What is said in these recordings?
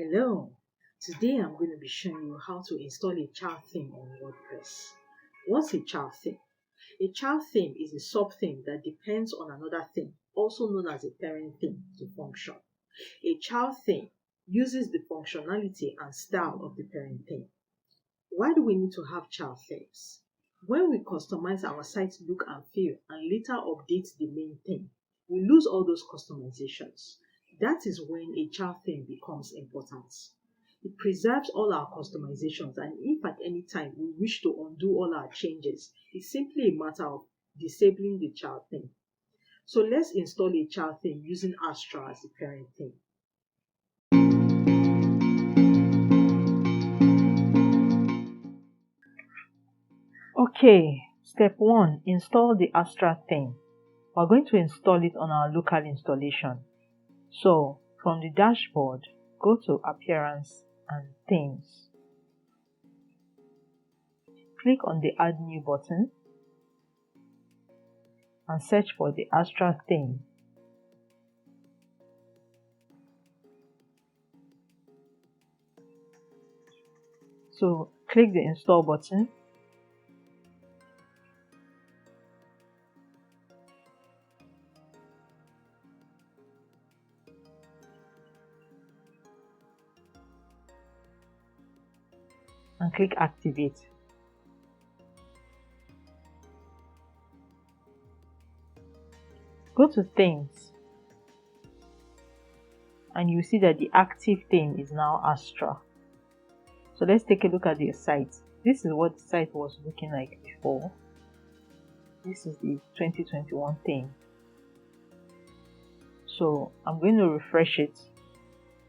Hello, today I'm going to be showing you how to install a child theme on WordPress. What's a child theme? A child theme is a sub-theme that depends on another theme, also known as a parent theme, to function. A child theme uses the functionality and style of the parent theme. Why do we need to have child themes? When we customize our site's look and feel and later update the main theme, we lose all those customizations. That is when a child theme becomes important. It preserves all our customizations, and if at any time we wish to undo all our changes, it's simply a matter of disabling the child theme. So let's install a child theme using Astra as the parent theme. Okay, step 1, install the Astra theme. We're going to install it on our local installation. So, from the dashboard, go to Appearance and Themes. Click on the Add New button and search for the Astra theme. So, click the Install button. And click Activate. Go to Themes and you see that the active theme is now Astra. So let's take a look at the site. This is what the site was looking like before. This is the 2021 theme. So I'm going to refresh it.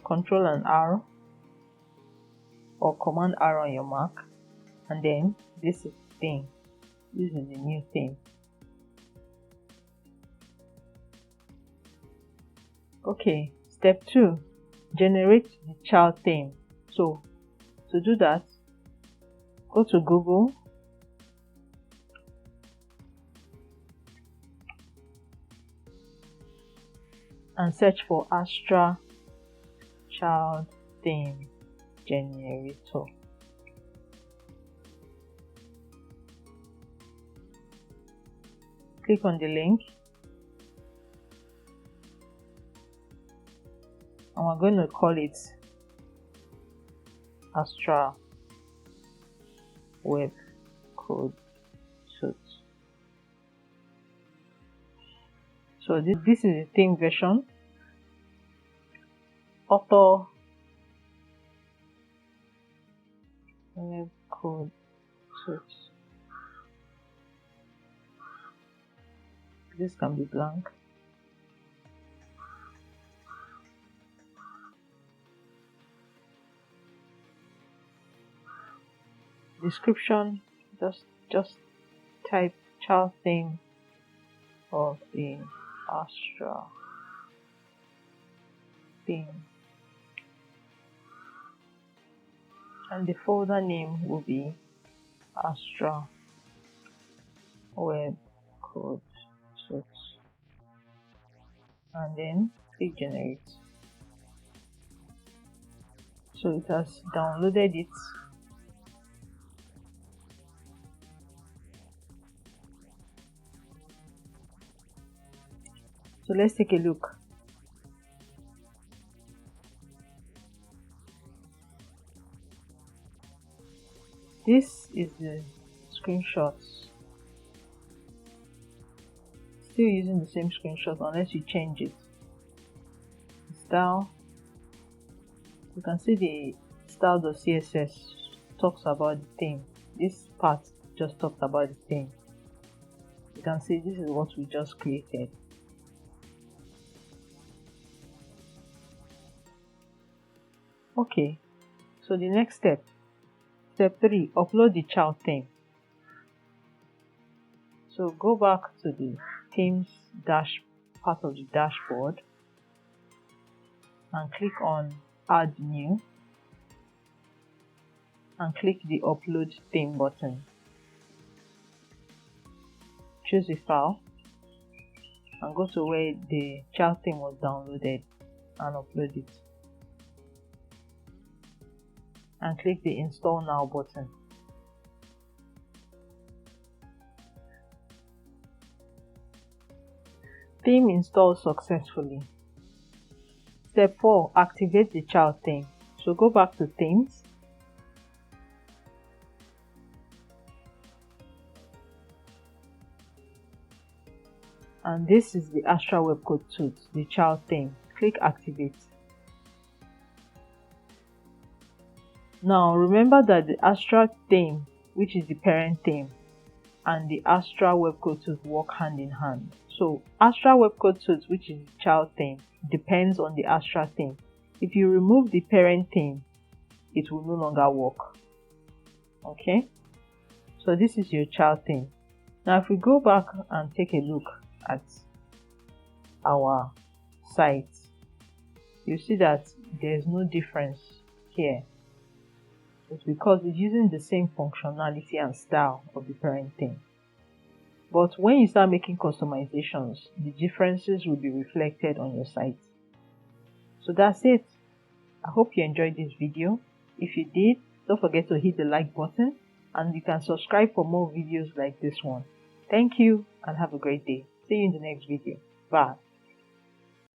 Control and R or Command R on your Mac, and then this is the theme. This is the new theme. Okay, step 2, generate the child theme. So to do that, go to Google and search for Astra child theme generator. Click on the link and we're going to call it Astra WebCodeTut. So this is the theme version. Author WebCodeTut. This can be blank. Description, just type child theme of the Astra theme, and the folder name will be Astra WebCodeTut, and then click generate. So it has downloaded it. So let's take a look. This is the screenshots. Still using the same screenshot unless you change it. Style. You can see the style.css talks about the theme. This part just talks about the theme. You can see this is what we just created. Okay, so the next step, step 3, upload the child theme. So go back to the themes part of the dashboard and click on Add New and click the Upload Theme button. Choose a file and go to where the child theme was downloaded and upload it. and click the Install Now button. Theme installed successfully. Step 4. Activate the child theme. So go back to Themes. And this is the Astra WebCodeTut, the child theme. Click Activate. Now remember that the Astra Theme, which is the parent theme, and the Astra WebCodeTut work hand in hand. So Astra WebCodeTut, which is the child theme, depends on the Astra theme. If you remove the parent theme, it will no longer work. Okay? So this is your child theme. Now if we go back and take a look at our site, you see that there's no difference here. It's because it's using the same functionality and style of the parent theme. But when you start making customizations, the differences will be reflected on your site. So that's it. I hope you enjoyed this video. If you did, don't forget to hit the like button, and you can subscribe for more videos like this one. Thank you and have a great day. See you in the next video. Bye.